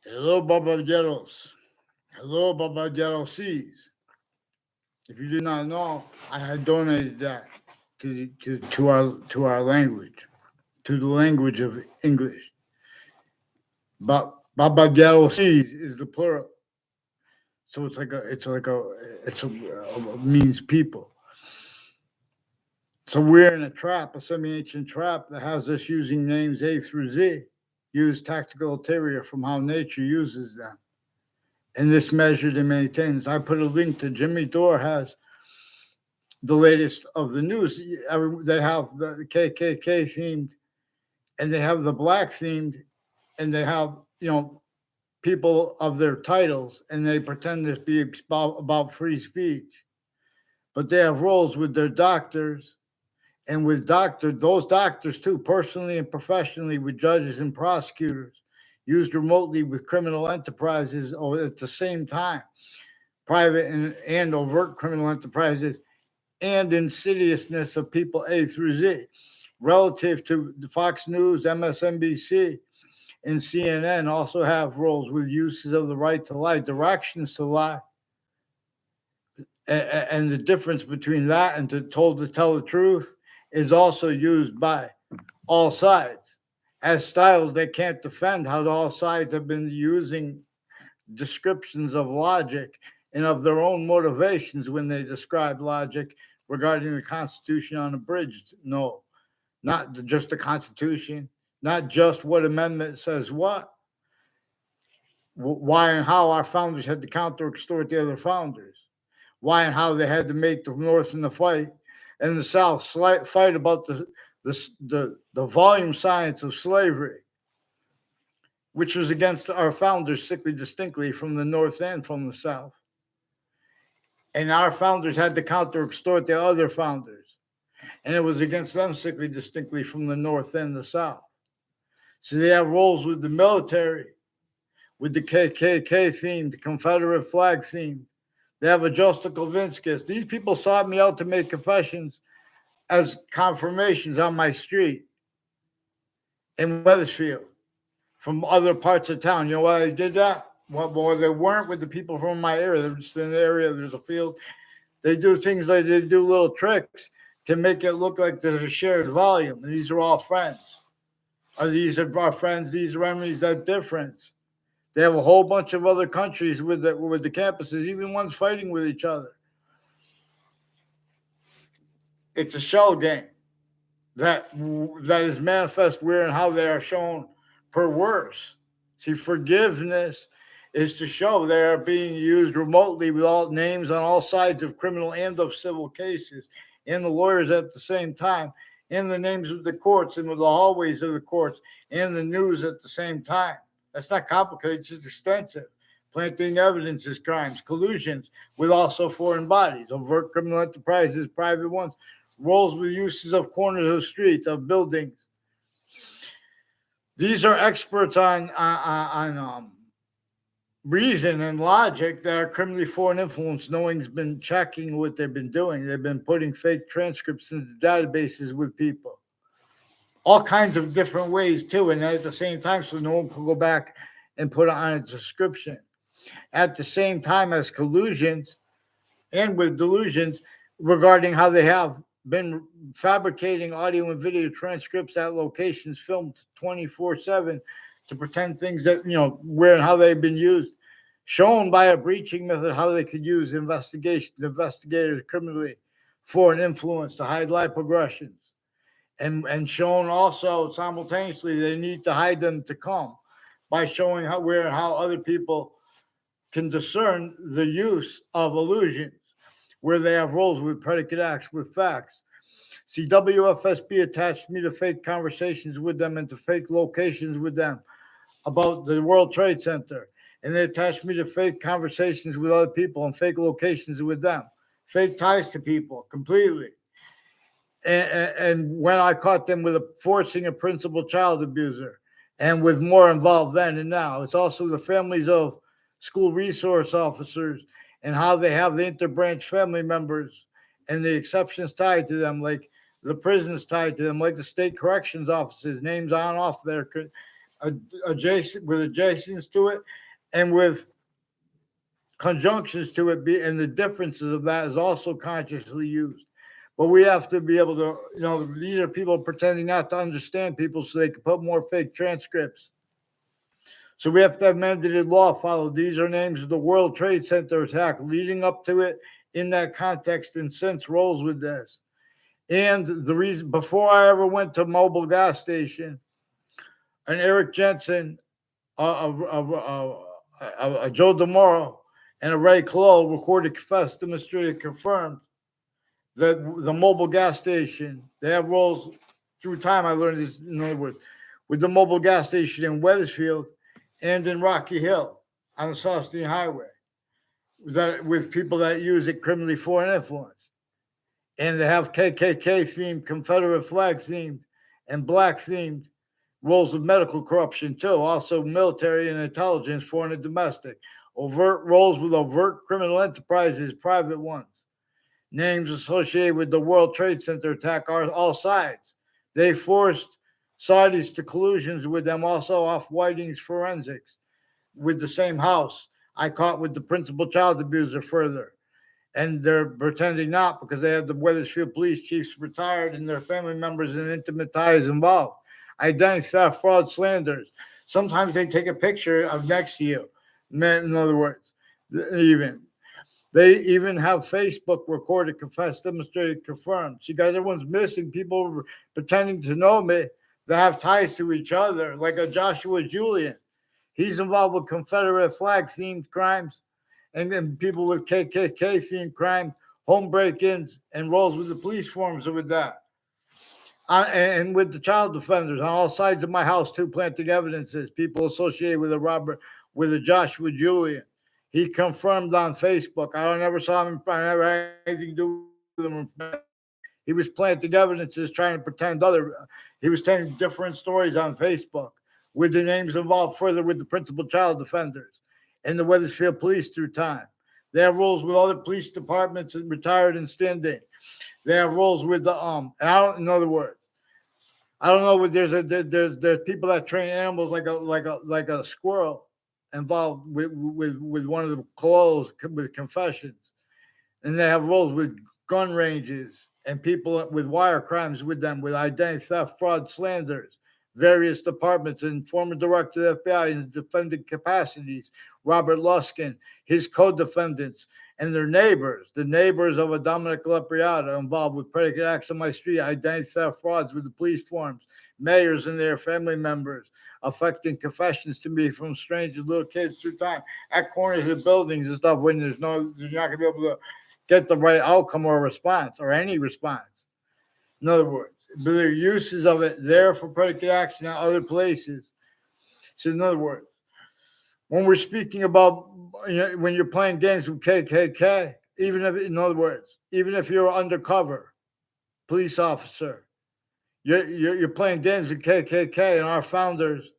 Hello, Babageros. Hello, Babagero Seas. If you did not know, I had donated that to our language, to the language of English. But Babagero Seas is the plural, so it's a means people. So we're in a trap, a semi-ancient trap that has us using names A through Z, use tactical ulterior from how nature uses them. In this measured and maintains. I put a link to Jimmy Dore has the latest of the news. They have the KKK themed, and they have the black themed, and they have people of their titles, and they pretend to be about free speech, but they have roles with their doctors and with those doctors too, personally and professionally, with judges and prosecutors, used remotely with criminal enterprises or at the same time, private and overt criminal enterprises, and insidiousness of people A through Z, relative to the Fox News, MSNBC, and CNN also have roles with uses of the right to lie, directions to lie, and the difference between that and told to tell the truth is also used by all sides as styles they can't defend. How all sides have been using descriptions of logic and of their own motivations when they describe logic regarding the Constitution unabridged. No, not just the Constitution, not just what amendment says what, why and how our founders had to counter extort the other founders, why and how they had to make the North and the fight and the South fight about the volume science of slavery, which was against our founders sickly distinctly from the North and from the South. And our founders had to counter extort the other founders. And it was against them sickly distinctly from the North and the South. So they have roles with the military, with the KKK theme, the Confederate flag theme. They have a Justical Vinskis. These people sought me out to make confessions as confirmations on my street in Wethersfield from other parts of town. You know why they did that? Well, they weren't with the people from my area. They're just in the area. There's a field. They do things like they do little tricks to make it look like there's a shared volume. And these are all friends. These are our friends. These are enemies. That difference. They have a whole bunch of other countries with the campuses, even ones fighting with each other. It's a shell game that is manifest where and how they are shown per worse. See, forgiveness is to show they are being used remotely with all names on all sides of criminal and of civil cases, and the lawyers at the same time, and the names of the courts and the hallways of the courts, and the news at the same time. That's not complicated, it's just extensive. Planting evidence is crimes, collusions with also foreign bodies, overt criminal enterprises, private ones, roles with uses of corners of streets, of buildings. These are experts on reason and logic that are criminally foreign influence. No one's been checking what they've been doing. They've been putting fake transcripts into databases with people. All kinds of different ways, too, and at the same time, so no one can go back and put it on a description. At the same time as collusions and with delusions regarding how they have been fabricating audio and video transcripts at locations filmed 24/7 to pretend things that, where and how they've been used, shown by a breaching method how they could use investigators criminally for an influence to hide life progressions. And shown also simultaneously they need to hide them to come by showing where and how other people can discern the use of illusions where they have roles with predicate acts with facts. See, WFSB attached me to fake conversations with them and to fake locations with them about the World Trade Center. And they attached me to fake conversations with other people and fake locations with them, fake ties to people completely. And when I caught them with forcing a principal child abuser and with more involved then and now, it's also the families of school resource officers and how they have the interbranch family members and the exceptions tied to them, like the prisons tied to them, like the state corrections officers, names on off there, adjacents to it, and with conjunctions to it, and the differences of that is also consciously used. But we have to be able to, these are people pretending not to understand people so they can put more fake transcripts. So we have to have mandated law followed. These are names of the World Trade Center attack leading up to it in that context, and since rolls with this. And the reason, before I ever went to Mobile gas station, an Eric Jensen, a Joe DeMoro, and a Ray Colello recorded, confessed, demonstrated, confirmed that the Mobile gas station, they have roles through time. I learned this, in other words, with the Mobile gas station in Wethersfield and in Rocky Hill on the Saustine Highway, that with people that use it criminally foreign influence. And they have KKK themed, Confederate flag themed, and black themed roles of medical corruption too. Also military and intelligence, foreign and domestic. Overt roles with overt criminal enterprises, private ones. Names associated with the World Trade Center attack are all sides. They forced Saudis to collusions with them, also off Whiting's forensics with the same house. I caught with the principal child abuser further. And they're pretending not, because they have the Wethersfield police chiefs retired and their family members and intimate ties involved. Identity theft, fraud, slanders. Sometimes they take a picture of next to you. In other words, they even have Facebook recorded, confessed, demonstrated, confirmed. See, guys, everyone's missing people pretending to know me that have ties to each other, like a Joshua Julian. He's involved with Confederate flag themed crimes, and then people with KKK themed crime, home break-ins, and rolls with the police forms with that. And with the child defenders on all sides of my house too, planting evidences, people associated with a Joshua Julian. He confirmed on Facebook. I never saw him. I never had anything to do with him. He was planting evidences, trying to pretend he was telling different stories on Facebook with the names involved further with the principal child defenders and the Wethersfield police through time. They have roles with other police departments, retired and standing. They have roles with the in other words, I don't know. There's people that train animals like a squirrel involved with one of the Colellos with confessions, and they have roles with gun ranges and people with wire crimes with them, with identity theft, fraud, slanders, various departments, and former director of the FBI in defendant capacities, Robert Luskin, his co-defendants, and their neighbors, the neighbors of a Dominic Lepriata involved with predicate acts on my street, identity theft, frauds with the police forms, mayors and their family members, affecting confessions to me from strangers, little kids through time, at corners of buildings and stuff when you're not going to be able to get the right outcome or response or any response. In other words, the uses of it there for predicate action at other places. So in other words, when we're speaking about when you're playing games with KKK, even if you're an undercover police officer, you're playing games with KKK, and our founders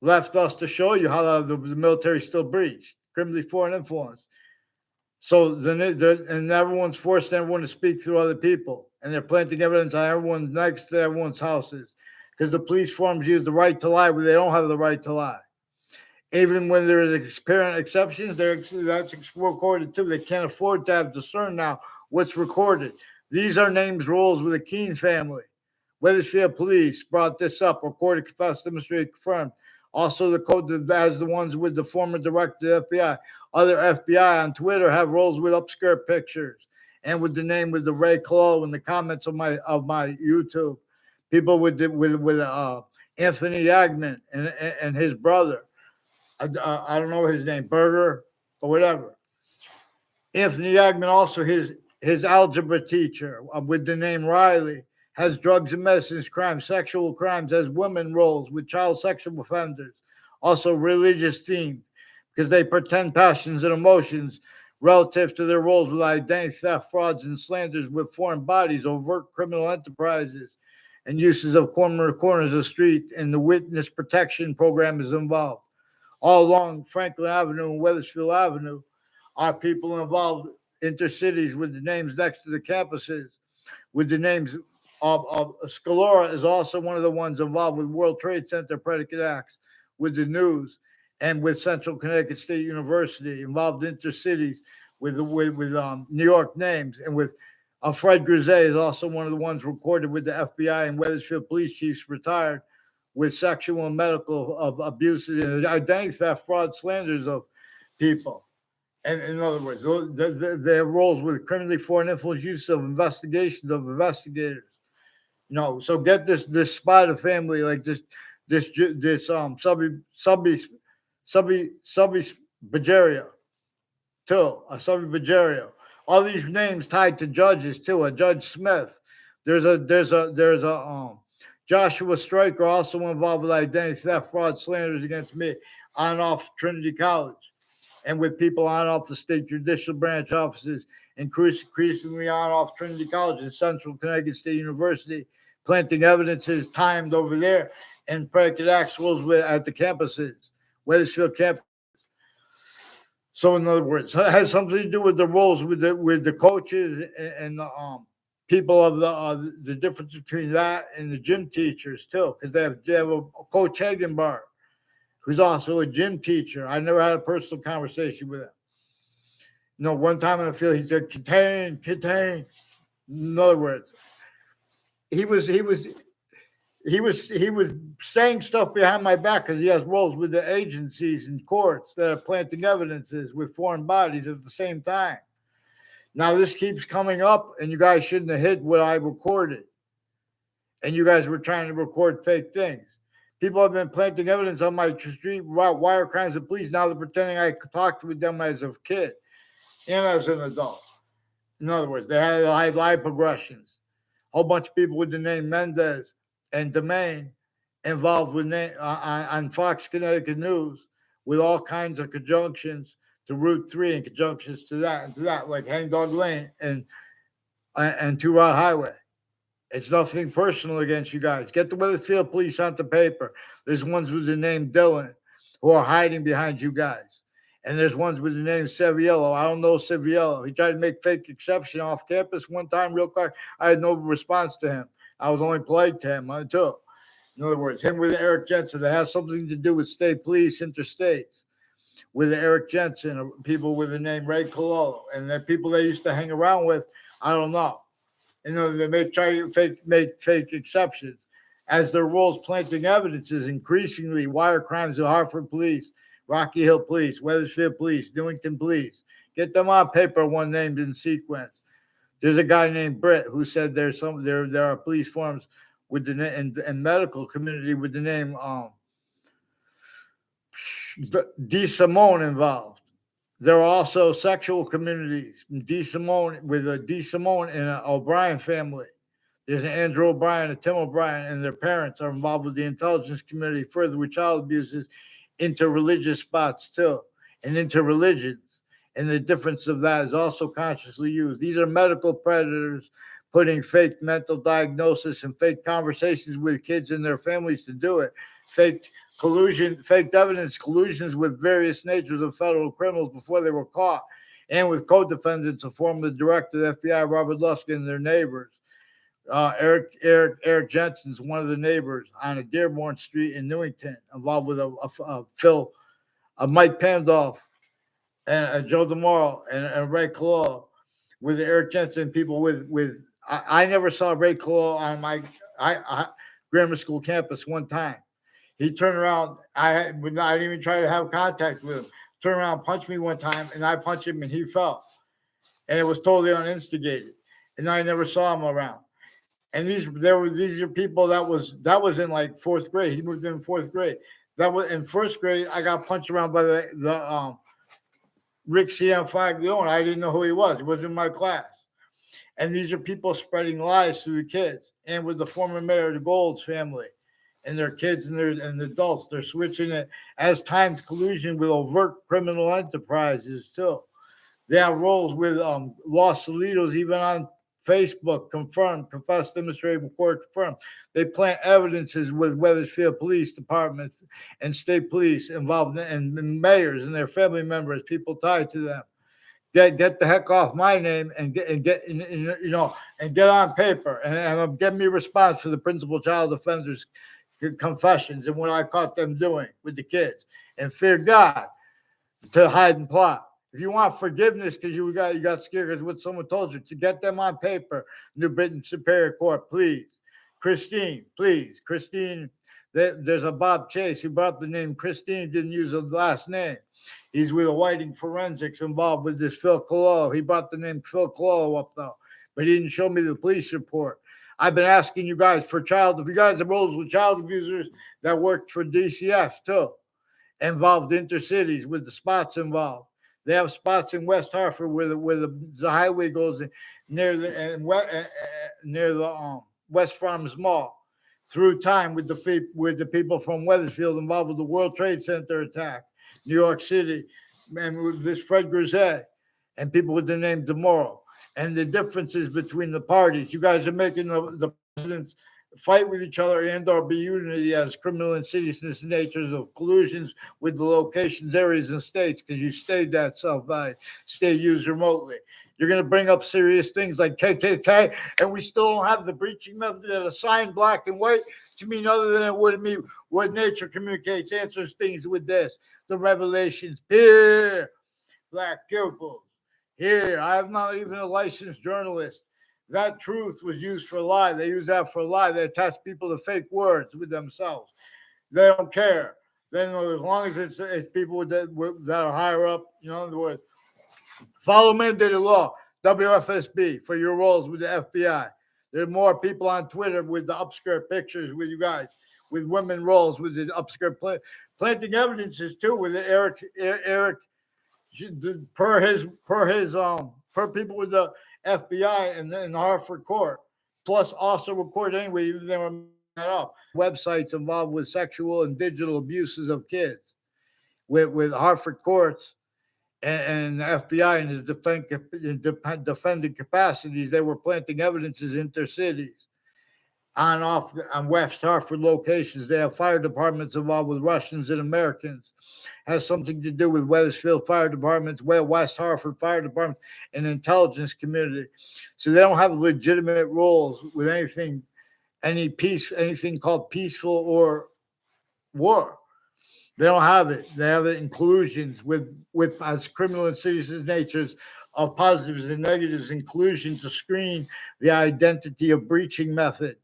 left us to show you how the military still breached, criminally foreign influence. So then and everyone's forcing everyone to speak through other people, and they're planting evidence on everyone next to everyone's houses, because the police forms use the right to lie where they don't have the right to lie. Even when there is apparent exceptions, that's recorded too. They can't afford to have discern now what's recorded. These are names, roles with the Keene family. Wethersfield police brought this up, recorded, confessed, demonstrated, confirmed. Also, the code as the ones with the former director of the FBI. Other FBI on Twitter have roles with upskirt pictures and with the name with the Ray Colello in the comments of my YouTube. People with Anthony Yagman and his brother. I don't know his name, Berger or whatever. Anthony Yagman, also his algebra teacher with the name Riley, has drugs and medicines crimes, sexual crimes, has women roles with child sexual offenders, also religious themed, because they pretend passions and emotions relative to their roles with identity theft, frauds, and slanders with foreign bodies, overt criminal enterprises, and uses of corners of the street, and the witness protection program is involved. All along Franklin Avenue and Wethersfield Avenue are people involved intercities with the names next to the campuses, with the names of Scalora is also one of the ones involved with World Trade Center predicate acts, with the news and with Central Connecticut State University, involved intercities with New York names, and with Fred Grisey is also one of the ones recorded with the FBI and Wethersfield police chiefs retired with sexual and medical abuses and identity theft, fraud, slanders of people. And in other words, their roles with criminally foreign influence use of investigations of investigators. So get this Spider family, like this Subby Bajario too, a Subby Bajario. All these names tied to judges too. A Judge Smith. There's a Joshua Stryker, also involved with identity theft, fraud, slanders against me on and off Trinity College, and with people on and off the state judicial branch offices, increasingly on and off Trinity College and Central Connecticut State University, planting evidences timed over there, and predicate actuals at the campuses, Wethersfield campus. So in other words, it has something to do with the roles with the coaches and the people of the difference between that and the gym teachers too, because they have a Coach Hagenbar, who's also a gym teacher. I never had a personal conversation with him. One time in the field he said, "Contain." In other words, he was saying stuff behind my back because he has roles with the agencies and courts that are planting evidences with foreign bodies at the same time. Now this keeps coming up, and you guys shouldn't have hid what I recorded. And you guys were trying to record fake things. People have been planting evidence on my street about wire crimes of police. Now they're pretending I talked with them as a kid and as an adult. In other words, they had live progressions. A whole bunch of people with the name Mendez and Domain involved with on Fox Connecticut News with all kinds of conjunctions to Route 3 and conjunctions to that and to that, like Hangdog Lane and Two Rod Highway. It's nothing personal against you guys. Get the Wethersfield police on the paper. There's ones with the name Dylan who are hiding behind you guys. And there's ones with the name Seviello. I don't know Seviello. He tried to make fake exception off campus one time real quick. I had no response to him. I was only polite to him, too. In other words, him with Eric Jensen, that has something to do with state police, interstates, with Eric Jensen, people with the name Ray Colello, and the people they used to hang around with, I don't know. They may try to make fake exceptions. As their roles planting evidences, increasingly wire crimes of Hartford Police, Rocky Hill Police, Wethersfield Police, Newington Police. Get them on paper, one named in sequence. There's a guy named Britt who said there are police forms with the name and medical community with the name D. Simone involved. There are also sexual communities, D. Simone with a D. Simone and an O'Brien family. There's an Andrew O'Brien, a Tim O'Brien, and their parents are involved with the intelligence community, further with child abuses into religious spots too, and into religions. And the difference of that is also consciously used. These are medical predators putting fake mental diagnosis and fake conversations with kids and their families to do it. Fake collusion, fake evidence, collusions with various natures of federal criminals before they were caught, and with co-defendants, a former director of the FBI, Robert Luskin, and their neighbors. Eric Jensen's one of the neighbors on a Dearborn Street in Newington, involved with a Mike Pandolf, and a Joe DeMauro and Ray Colello, with the Eric Jensen people with I never saw Ray Colello on my grammar school campus one time. He turned around. I didn't even try to have contact with him. Turned around, punched me one time, and I punched him, and he fell. And it was totally uninstigated. And I never saw him around. And these are people that was in like fourth grade. He moved in fourth grade. That was in first grade. I got punched around by the Rick Cianfaglione. I didn't know who he was. He wasn't in my class. And these are people spreading lies to the kids. And with the former mayor of the Gold's family and their kids and the adults, they're switching it as times collusion with overt criminal enterprises too. They have roles with Los Solitos, even on Facebook, confirmed, confessed, demonstrated, court confirmed. They plant evidences with Wethersfield Police Department and state police involved, and mayors and their family members, people tied to them. Get the heck off my name and get on paper and get me a response for the principal child offenders confessions and what I caught them doing with the kids, and fear God to hide and plot. If you want forgiveness because you got scared because what someone told you, to get them on paper, New Britain Superior Court, please. Christine, please. Christine, there's a Bob Chase who brought the name Christine, didn't use the last name. He's with a Whiting Forensics involved with this Phil Colello. He brought the name Phil Colello up though, but he didn't show me the police report. I've been asking you guys for if you guys have roles with child abusers that worked for DCF too, involved intercities with the spots involved. They have spots in West Hartford where the highway goes near the West Farms Mall. Through time with the people from Wethersfield involved with the World Trade Center attack, New York City, and with this Fred Grisette, and people with the name DeMoro, and the differences between the parties. You guys are making the presidents fight with each other and/or be unity as criminal insidiousness natures of collusions with the locations, areas, and states, because you stayed that self-value, stay used remotely. You're going to bring up serious things like KKK, and we still don't have the breaching method that assigned black and white to mean other than it would mean what nature communicates, answers things with this. The revelations here, black pupils. Here, I'm not even a licensed journalist. That truth was used for a lie. They use that for a lie. They attach people to fake words with themselves. They don't care. Then as long as it's people that are higher up, in other words, follow mandated law, WFSB, for your roles with the FBI. There are more people on Twitter with the upskirt pictures with you guys, with women roles with the upskirt planting evidences too with the Eric per people with the FBI and the Hartford court, plus also record anyway, even they were that up. Websites involved with sexual and digital abuses of kids with Hartford courts and the FBI in his defending capacities. They were planting evidences intercities on West Hartford locations. They have fire departments involved with Russians and Americans. Has something to do with Wethersfield Fire Departments, West Hartford Fire Department, and intelligence community. So they don't have legitimate roles with anything called peaceful or war. They don't have it. They have it in collusions with as criminal and citizen natures of positives and negatives, in collusion to screen the identity of breaching method,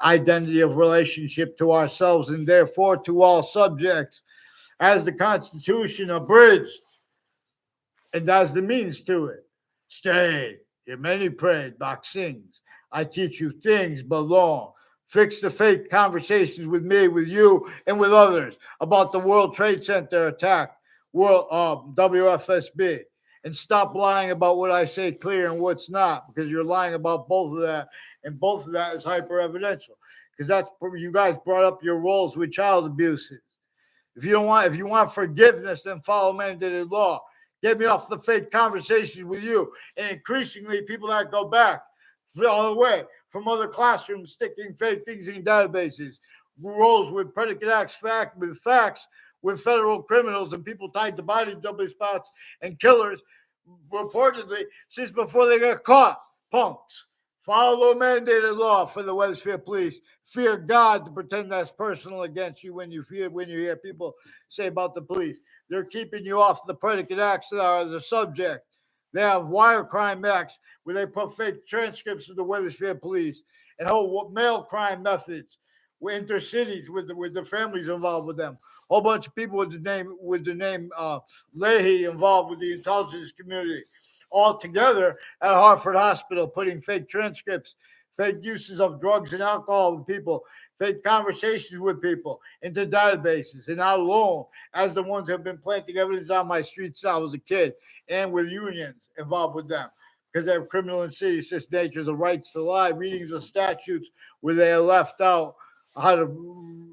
identity of relationship to ourselves and therefore to all subjects, as the Constitution abridged and as the means to it. Stay, your many prayed, boxings. I teach you things belong. Fix the fake conversations with me, with you, and with others about the World Trade Center attack, WFSB, and stop lying about what I say clear and what's not, because you're lying about both of that, and both of that is hyper-evidential, because that's you guys brought up your roles with child abuses. If you want forgiveness, then follow mandated law. Get me off the fake conversations with you, and increasingly people that go back all the way from other classrooms, sticking fake things in databases, roles with predicate acts, facts with federal criminals and people tied to body double spots and killers, reportedly since before they got caught. Punks. Follow mandated law for the Wethersfield police. Fear God to pretend that's personal against you when you hear people say about the police. They're keeping you off the predicate acts that are the subject. They have wire crime acts where they put fake transcripts of the Wethersfield police and whole mail crime methods with intercities with the families involved with them. A whole bunch of people with the name Leahy involved with the intelligence community, all together at Hartford Hospital, putting fake transcripts, fake uses of drugs and alcohol with people, fake conversations with people into databases, and not alone as the ones who have been planting evidence on my streets since I was a kid, and with unions involved with them, because they have criminal and serious nature, the rights to lie, readings of statutes where they are left out how to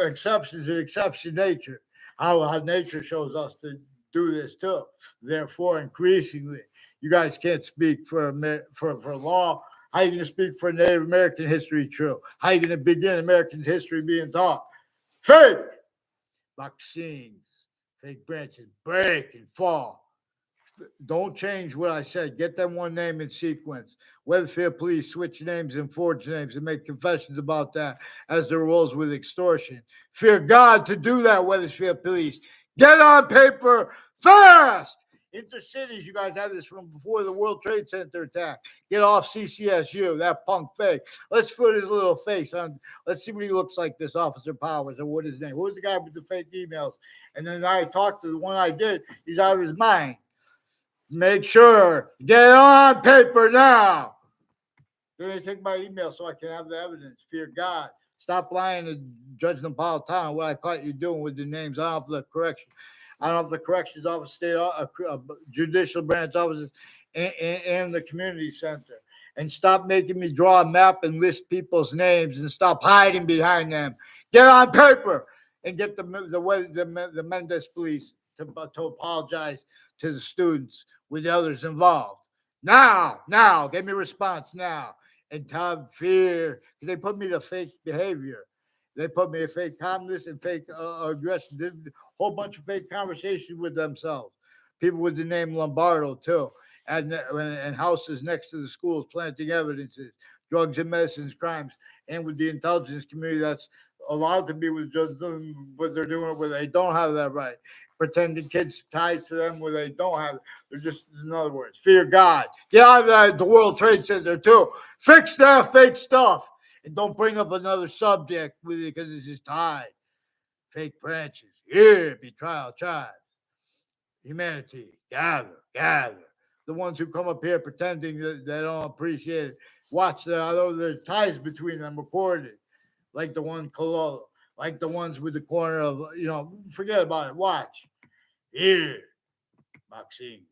exceptions and exception nature, how nature shows us to do this too. Therefore, increasingly, you guys can't speak for law. How are you going to speak for Native American history true? How are you going to begin American history being taught? Fake vaccines, fake branches break and fall. Don't change what I said. Get them one name in sequence. Wethersfield police switch names and forge names and make confessions about that as their roles with extortion. Fear God to do that, Wethersfield police. Get on paper fast. Intercities, you guys had this from before the World Trade Center attack. Get off CCSU, that punk fake. Let's put his little face on. Let's see what he looks like, this Officer Powers, and what his name. Who's the guy with the fake emails? And then I talked to the one I did. He's out of his mind. Make sure, get on paper now. Then they take my email so I can have the evidence. Fear God. Stop lying to Judge Napolitano. What I caught you doing with the names. I don't have the correction. I don't have the corrections office, state judicial branch offices, and the community center. And stop making me draw a map and list people's names, and stop hiding behind them. Get on paper and get the Mendes police to apologize to the students with the others involved. Now, give me a response now. And Tom Fear, they put me to fake behavior. They put me in fake calmness and fake aggression. Did a whole bunch of fake conversations with themselves. People with the name Lombardo, too. And houses next to the schools planting evidences, drugs and medicines, crimes. And with the intelligence community that's allowed to be with what they're doing where they don't have that right. Pretending kids tied to them where they don't have it. They're just, in other words, fear God. Get out of the World Trade Center, too. Fix that fake stuff. And don't bring up another subject with it because it's just tied. Fake branches. Here, be tribes. Humanity. Gather. The ones who come up here pretending that they don't appreciate it. Watch that. Although there are ties between them recorded. Like the one Colello. Like the ones with the corner of, forget about it. Watch. Here. Maxine.